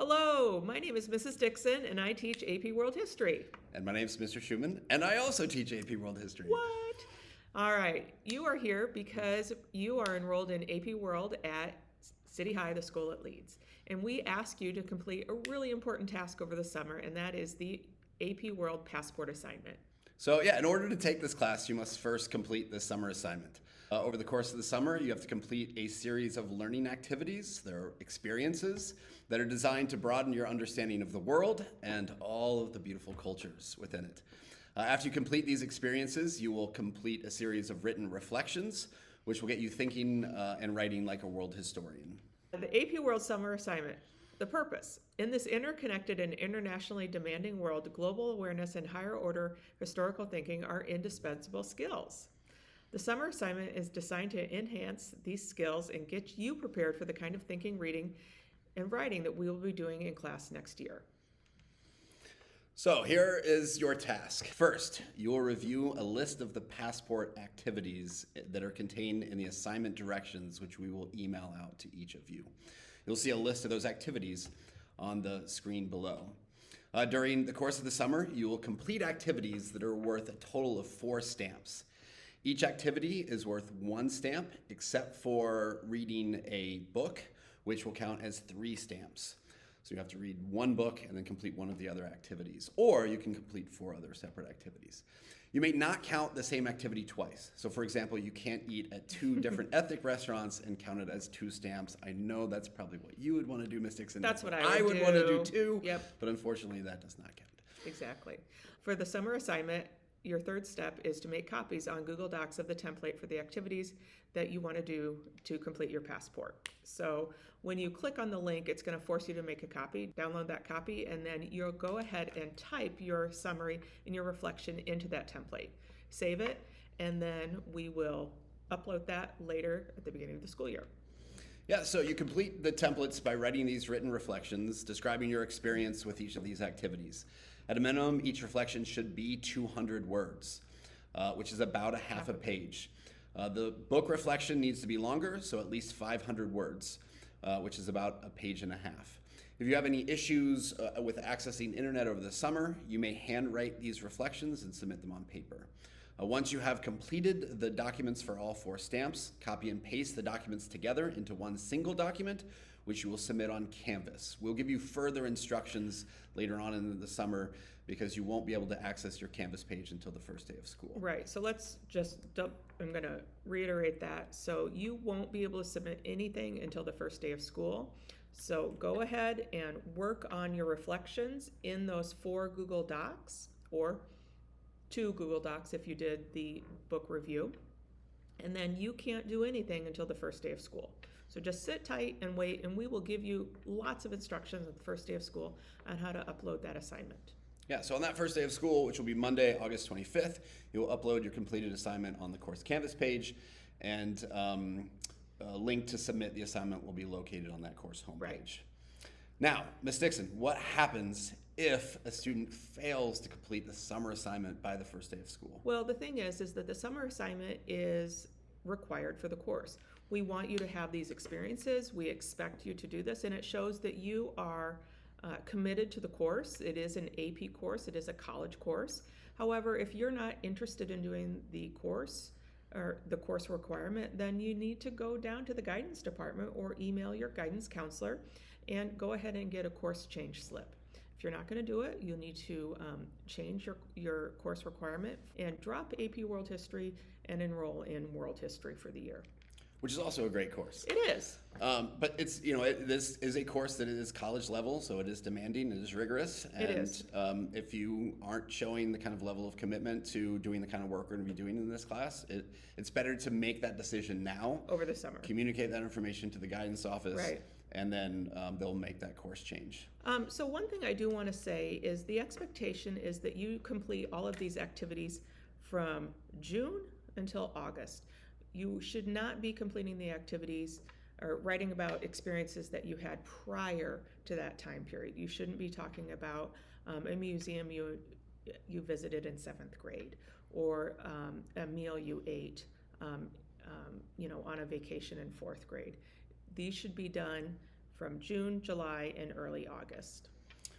Hello, my name is Mrs. Dixon and I teach AP World History. And my name's Mr. Schumann, and I also teach AP World History. What? All right, you are here because you are enrolled in AP World at City High, the school it leads. And we ask you to complete a really important task over the summer, and that is the AP World Passport assignment. So in order to take this class, you must first complete the summer assignment. Over the course of the summer, you have to complete a series of learning activities. They're experiences that are designed to broaden your understanding of the world and all of the beautiful cultures within it. After you complete these experiences, you will complete a series of written reflections, which will get you thinking and writing like a world historian. The AP World Summer Assignment. The purpose. In this interconnected and internationally demanding world, global awareness and higher order historical thinking are indispensable skills. The summer assignment is designed to enhance these skills and get you prepared for the kind of thinking, reading, and writing that we will be doing in class next year. So here is your task. First, you will review a list of the passport activities that are contained in the assignment directions, which we will email out to each of you. You'll see a list of those activities on the screen below. During the course of the summer, you will complete activities that are worth a total of 4 stamps. Each activity is worth 1 stamp, except for reading a book, which will count as 3 stamps. So you have to read 1 book and then complete one of the other activities, or you can complete 4 other separate activities. You may not count the same activity twice. So for example, you can't eat at 2 different ethnic restaurants and count it as 2 stamps. I know that's probably what you would want to do, Ms. Dixon. That's what I would want to do too. Yep. But unfortunately, that does not count. Exactly. For the summer assignment, your third step is to make copies on Google Docs of the template for the activities that you want to do to complete your passport. So when you click on the link, it's going to force you to make a copy, download that copy, and then you'll go ahead and type your summary and your reflection into that template. Save it, and then we will upload that later at the beginning of the school year. Yeah, so you complete the templates by writing these written reflections, describing your experience with each of these activities. At a minimum, each reflection should be 200 words, which is about a half a page. The book reflection needs to be longer, so at least 500 words, which is about a page and a half. If you have any issues with accessing internet over the summer, you may handwrite these reflections and submit them on paper. Once you have completed the documents for all 4 stamps, copy and paste the documents together into one single document, which you will submit on Canvas. We'll give you further instructions later on in the summer because you won't be able to access your Canvas page until the first day of school. Right, so let's just, I'm going to reiterate that. So you won't be able to submit anything until the first day of school. So go ahead and work on your reflections in those 4 Google Docs, or 2 Google Docs if you did the book review. And then you can't do anything until the first day of school. So just sit tight and wait, and we will give you lots of instructions at the first day of school on how to upload that assignment. Yeah, so on that first day of school, which will be Monday, August 25th, you'll upload your completed assignment on the course Canvas page, and a link to submit the assignment will be located on that course homepage. Right. Now, Ms. Dixon, what happens if a student fails to complete the summer assignment by the first day of school? Well, the thing is that the summer assignment is required for the course. We want you to have these experiences. We expect you to do this, and it shows that you are committed to the course. It is an AP course. It is a college course. However, if you're not interested in doing the course or the course requirement, then you need to go down to the guidance department or email your guidance counselor and go ahead and get a course change slip. If you're not going to do it, you'll need to change your course requirement and drop AP World History and enroll in World History for the year. Which is also a great course. It is. But it's, this is a course that is college level, so it is demanding, it is rigorous. And it is. If you aren't showing the kind of level of commitment to doing the kind of work we're going to be doing in this class, it's better to make that decision now. Over the summer. Communicate that information to the guidance office. Right. And then they'll make that course change. So one thing I do want to say is the expectation is that you complete all of these activities from June until August. You should not be completing the activities or writing about experiences that you had prior to that time period. You shouldn't be talking about a museum you visited in 7th grade or a meal you ate on a vacation in 4th grade. These should be done from June, July, and early August.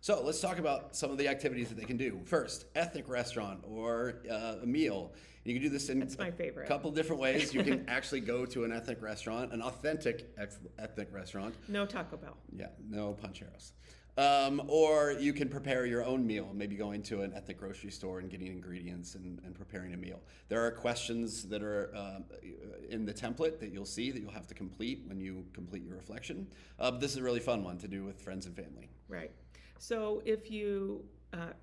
So let's talk about some of the activities that they can do. First, ethnic restaurant or a meal. You can do this in That's my favorite. a couple different ways. You can actually go to an ethnic restaurant, an authentic ethnic restaurant. No Taco Bell. Yeah, no Pancheros. Or you can prepare your own meal, maybe going to an ethnic grocery store and getting ingredients and preparing a meal. There are questions that are in the template that you'll see that you'll have to complete when you complete your reflection. But this is a really fun one to do with friends and family. Right. So if you,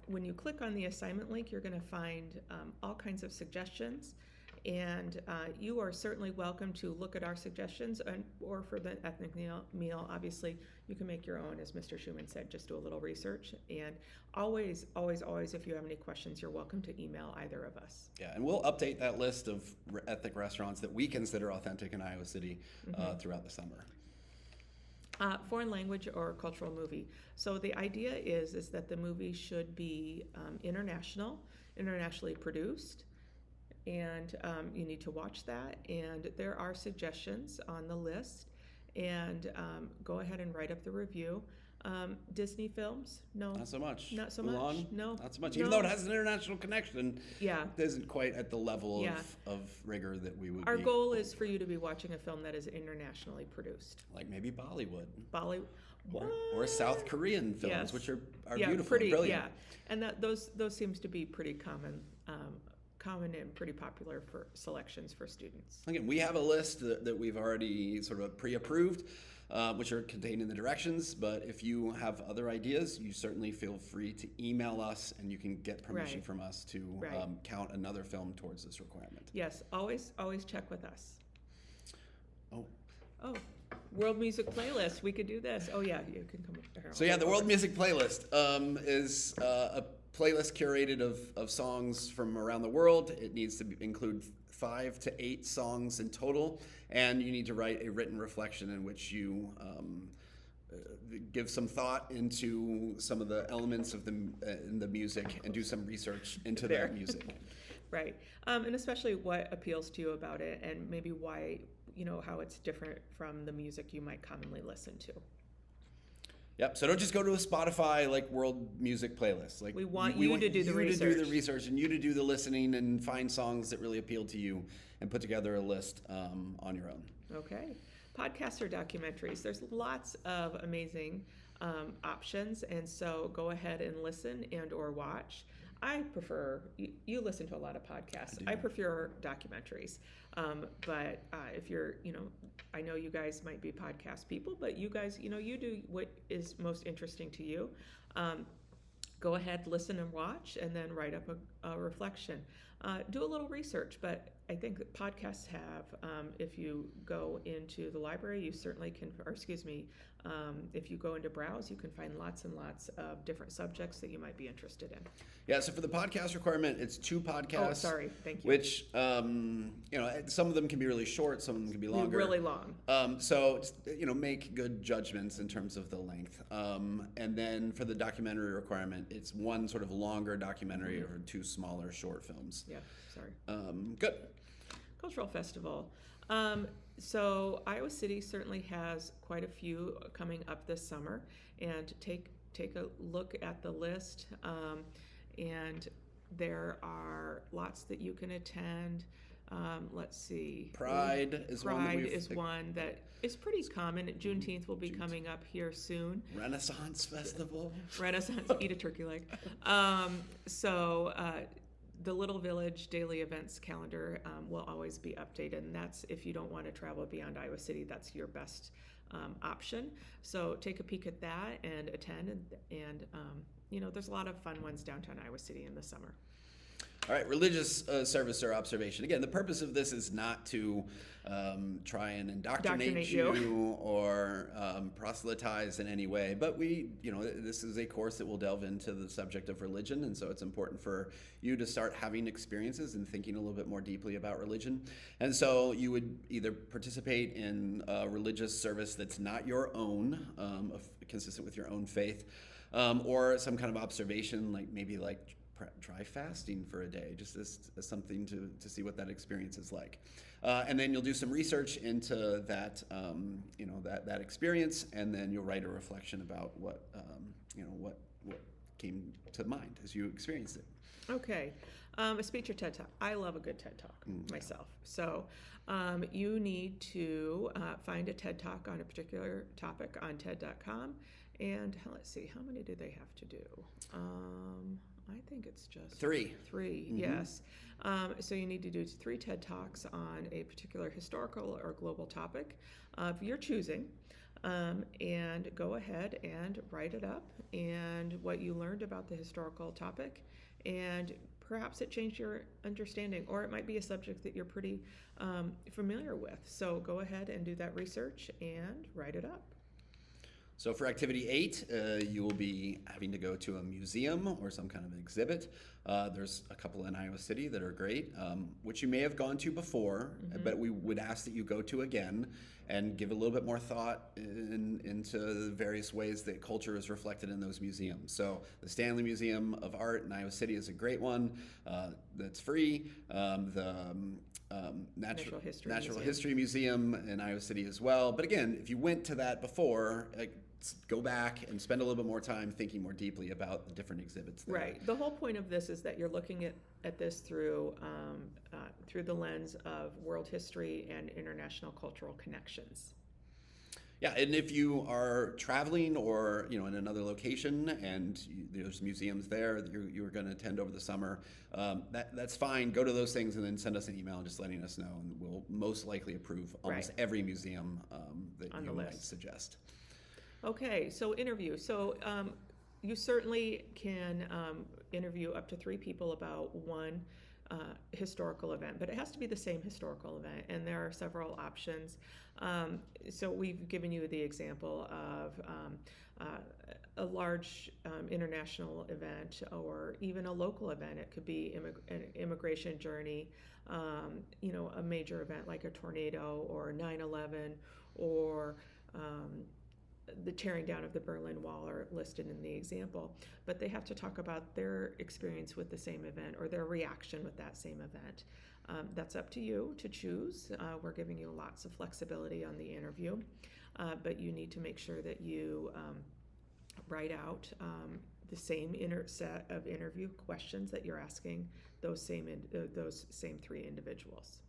when you click on the assignment link, you're going to find all kinds of suggestions. And you are certainly welcome to look at our suggestions, or for the ethnic meal, obviously, you can make your own, as Mr. Schumann said, just do a little research. And always, always, always, if you have any questions, you're welcome to email either of us. Yeah, and we'll update that list of ethnic restaurants that we consider authentic in Iowa City throughout the summer. Foreign language or cultural movie. So the idea is that the movie should be internationally produced. And you need to watch that, and there are suggestions on the list, and go ahead and write up the review. Disney films, no. Not so much. Not so Mulan, much, no. Not so much. No. Even though it has an international connection, Yeah. it isn't quite at the level Yeah. of rigor that we would Our be. goal is for you to be watching a film that is internationally produced. Like maybe Bollywood. What? Or South Korean films, Yes. which are Yeah, beautiful pretty, and brilliant. yeah. And those seems to be pretty common and pretty popular for selections for students. Again, we have a list that we've already sort of pre-approved, which are contained in the directions. But if you have other ideas, you certainly feel free to email us, and you can get permission Right. from us to Right. count another film towards this requirement. Yes, always check with us. Oh, World music playlist. We could do this. Oh yeah, you can come up to Harold. so yeah, the World Music Playlist is a playlist curated of songs from around the world. It needs to include 5 to 8 songs in total, and you need to write a written reflection in which you give some thought into some of the elements of the music and do some research into There. that music. Right, and especially what appeals to you about it, and maybe why, how it's different from the music you might commonly listen to. Yep. So don't just go to a Spotify world music playlist. We want you to do the you to do the research. research and you to do the listening and find songs that really appeal to you and put together a list on your own. Okay. Podcasts or documentaries. There's lots of amazing options, and so go ahead and listen and or watch. I prefer, you listen to a lot of podcasts. I prefer documentaries. But if you're, I know you guys might be podcast people, but you guys, you do what is most interesting to you. Go ahead, listen and watch, and then write up a reflection. Do a little research, but I think that podcasts have, if you go into the library, you certainly can, if you go into Browse, you can find lots and lots of different subjects that you might be interested in. Yeah, so for the podcast requirement, it's 2 podcasts. Oh, sorry, thank you. Which, some of them can be really short, some of them can be longer. Really long. So, make good judgments in terms of the length. And then for the documentary requirement, it's 1 sort of longer documentary or 2 smaller short films. Yeah, sorry. Good. Cultural Festival. So Iowa City certainly has quite a few coming up this summer, and take a look at the list. And there are lots that you can attend. Let's see. Pride is one that is pretty common. Juneteenth will be coming up here soon. Renaissance Festival. Renaissance, eat a turkey leg. The Little Village daily events calendar will always be updated, and that's if you don't want to travel beyond Iowa City, that's your best option. So take a peek at that and attend, and there's a lot of fun ones downtown Iowa City in the summer. All right, religious service or observation. Again, the purpose of this is not to try and indoctrinate you or proselytize in any way, but this is a course that will delve into the subject of religion, and so it's important for you to start having experiences and thinking a little bit more deeply about religion. And so you would either participate in a religious service that's not your own, consistent with your own faith, or some kind of observation, like try fasting for a day, just as something to see what that experience is like. And then you'll do some research into that, that experience, and then you'll write a reflection about what came to mind as you experienced it. Okay. A speech or TED Talk. I love a good TED Talk myself. So you need to find a TED Talk on a particular topic on TED.com. And let's see, how many do they have to do? I think it's just 3. 3, yes. So you need to do 3 TED Talks on a particular historical or global topic of your choosing. And go ahead and write it up and what you learned about the historical topic, and perhaps it changed your understanding, or it might be a subject that you're pretty familiar with. So go ahead and do that research and write it up. So for activity 8, you will be having to go to a museum or some kind of an exhibit. There's a couple in Iowa City that are great, which you may have gone to before, but we would ask that you go to again and give a little bit more thought into the various ways that culture is reflected in those museums. So the Stanley Museum of Art in Iowa City is a great one that's free. The Natural History Museum in Iowa City as well. But again, if you went to that before, go back and spend a little bit more time thinking more deeply about the different exhibits there. Right. The whole point of this is that you're looking at this through the lens of world history and international cultural connections. Yeah, and if you are traveling or in another location and there's museums there that you're going to attend over the summer, that's fine. Go to those things and then send us an email just letting us know, and we'll most likely approve almost every museum that you might suggest. Okay, so interview. So you certainly can interview up to 3 people about one historical event, but it has to be the same historical event, and there are several options. So we've given you the example of a large international event or even a local event. It could be an immigration journey, a major event like a tornado or 9/11 or the tearing down of the Berlin Wall are listed in the example, but they have to talk about their experience with the same event or their reaction with that same event. That's up to you to choose. We're giving you lots of flexibility on the interview, but you need to make sure that you write out the same set of interview questions that you're asking those same 3 individuals.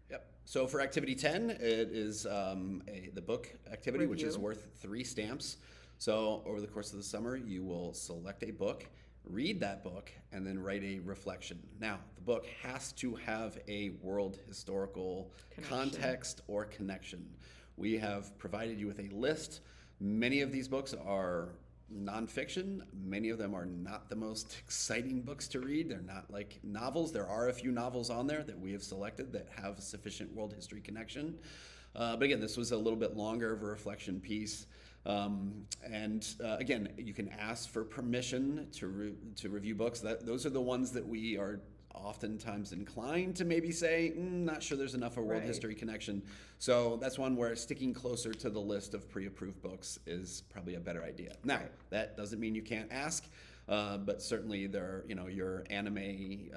Yep. So for activity 10, it is the book activity, which is worth 3 stamps. So over the course of the summer, you will select a book, read that book, and then write a reflection. Now, the book has to have a world historical context or connection. We have provided you with a list. Many of these books are nonfiction. Many of them are not the most exciting books to read. They're not like novels. There are a few novels on there that we have selected that have sufficient world history connection. But again, this was a little bit longer of a reflection piece. Again, you can ask for permission to review books. Those are the ones that we are oftentimes inclined to maybe say, not sure there's enough of a world history connection. So that's one where sticking closer to the list of pre-approved books is probably a better idea. Now, that doesn't mean you can't ask, but certainly there, your anime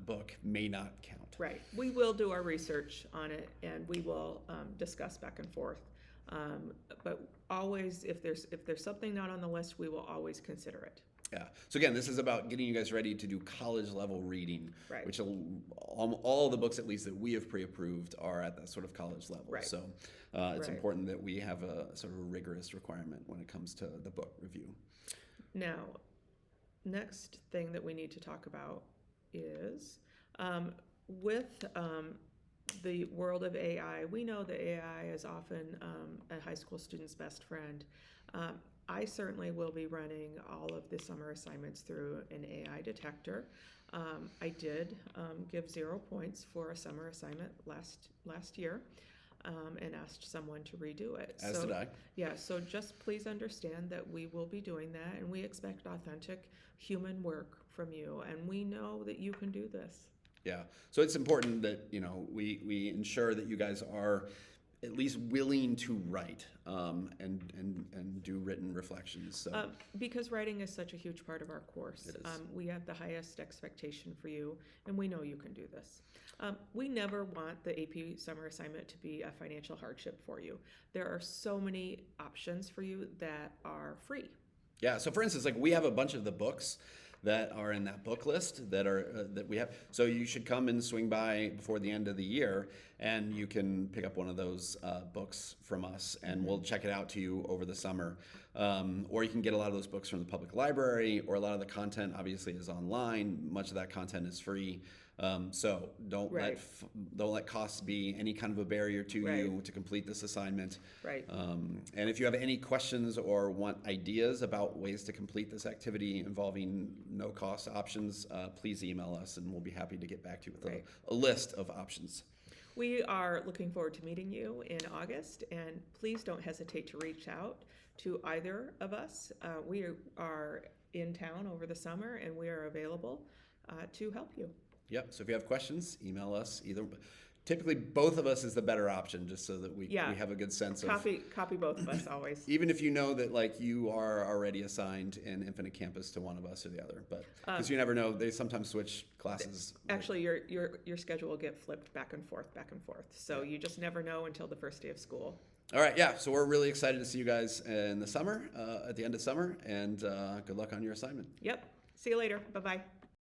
book may not count. Right. We will do our research on it, and we will discuss back and forth. But always, if there's something not on the list, we will always consider it. Yeah. So again, this is about getting you guys ready to do college level reading, which all the books, at least that we have pre-approved, are at that sort of college level. Right. So it's important that we have a sort of rigorous requirement when it comes to the book review. Now, next thing that we need to talk about is with the world of AI. We know that AI is often a high school student's best friend. I certainly will be running all of the summer assignments through an AI detector. I did give 0 points for a summer assignment last year and asked someone to redo it. As did I. Yeah, so just please understand that we will be doing that, and we expect authentic human work from you, and we know that you can do this. Yeah, so it's important that we ensure that you guys are at least willing to write and do written reflections. So Because writing is such a huge part of our course. It is. We have the highest expectation for you, and we know you can do this. We never want the AP summer assignment to be a financial hardship for you. There are so many options for you that are free. yeah. So for instance, like we have a bunch of the books that are in that book list that are that we have. So you should come and swing by before the end of the year, and you can pick up one of those books from us, and we'll check it out to you over the summer. Or you can get a lot of those books from the public library, or a lot of the content obviously is online. Much of that content is free. So don't Right. don't let costs be any kind of a barrier to Right. you to complete this assignment. Right. And if you have any questions or want ideas about ways to complete this activity involving no cost options, please email us and we'll be happy to get back to you with Right. a list of options. We are looking forward to meeting you in August, and please don't hesitate to reach out to either of us. We are in town over the summer, and we are available to help you. Yep. So if you have questions, email us. Typically, both of us is the better option, just so that we have a good sense of. Copy both of us always. Even if you know that like you are already assigned in Infinite Campus to one of us or the other, but because you never know, they sometimes switch classes. Actually, your schedule will get flipped back and forth. So you just never know until the first day of school. All right, yeah. So we're really excited to see you guys in the summer, at the end of summer, and good luck on your assignment. Yep. See you later. Bye-bye.